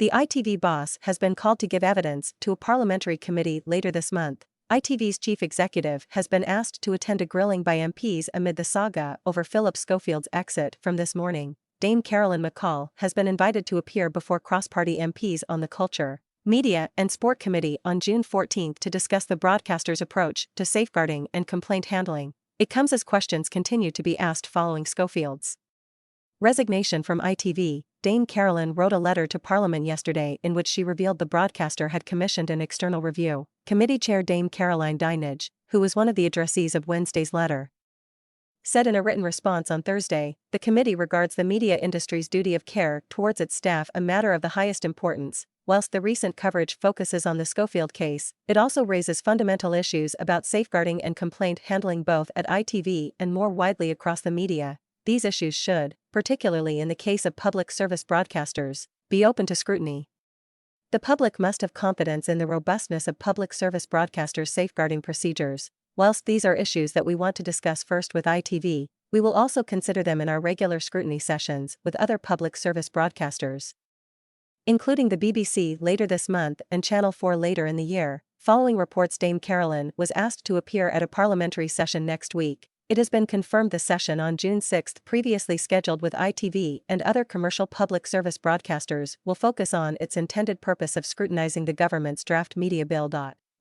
The ITV boss has been called to give evidence to a parliamentary committee later this month. ITV's chief executive has been asked to attend a grilling by MPs amid the saga over Phillip Schofield's exit from This Morning. Dame Carolyn McCall has been invited to appear before cross-party MPs on the Culture, Media and Sport Committee on June 14 to discuss the broadcaster's approach to safeguarding and complaint handling. It comes as questions continue to be asked following Schofield's resignation from ITV. Dame Carolyn wrote a letter to Parliament yesterday in which she revealed the broadcaster had commissioned an external review. Committee Chair Dame Caroline Dinenage, who was one of the addressees of Wednesday's letter, said in a written response on Thursday, the committee regards the media industry's duty of care towards its staff a matter of the highest importance. Whilst the recent coverage focuses on the Schofield case, it also raises fundamental issues about safeguarding and complaint handling both at ITV and more widely across the media. These issues should, particularly in the case of public service broadcasters, be open to scrutiny. The public must have confidence in the robustness of public service broadcasters' safeguarding procedures. Whilst these are issues that we want to discuss first with ITV, we will also consider them in our regular scrutiny sessions with other public service broadcasters, including the BBC later this month and Channel 4 later in the year. Following reports, Dame Carolyn was asked to appear at a parliamentary session next week. It has been confirmed the session on June 6, previously scheduled with ITV and other commercial public service broadcasters, will focus on its intended purpose of scrutinizing the government's draft media bill.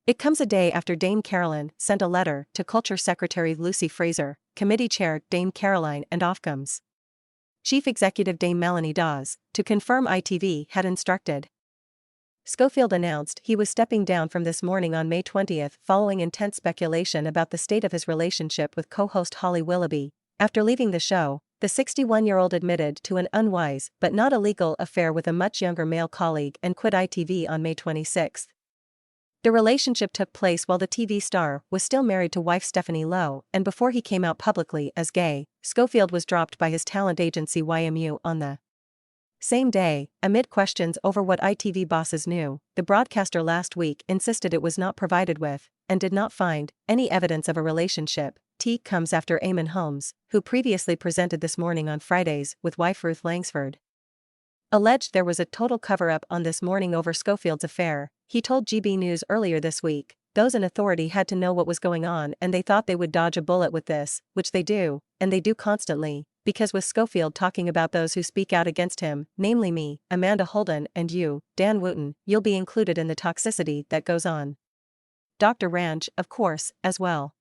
It comes a day after Dame Carolyn sent a letter to Culture Secretary Lucy Fraser, Committee Chair Dame Caroline and Ofcom's Chief Executive Dame Melanie Dawes, to confirm ITV had instructed Schofield announced he was stepping down from This Morning on May 20 following intense speculation about the state of his relationship with co-host Holly Willoughby. After leaving the show, the 61-year-old admitted to an unwise but not illegal affair with a much younger male colleague and quit ITV on May 26. The relationship took place while the TV star was still married to wife Stephanie Lowe, and before he came out publicly as gay. Schofield was dropped by his talent agency YMU on the same day. Amid questions over what ITV bosses knew, the broadcaster last week insisted it was not provided with, and did not find, any evidence of a relationship. Thannk comes after Eamon Holmes, who previously presented This Morning on Fridays with wife Ruth Langsford, alleged there was a total cover-up on This Morning over Schofield's affair. He told GB News earlier this week, those in authority had to know what was going on and they thought they would dodge a bullet with this, which they do, and they do constantly, because with Schofield talking about those who speak out against him, namely me, Amanda Holden and you, Dan Wooten, you'll be included in the toxicity that goes on. Dr. Ranj, of course, as well.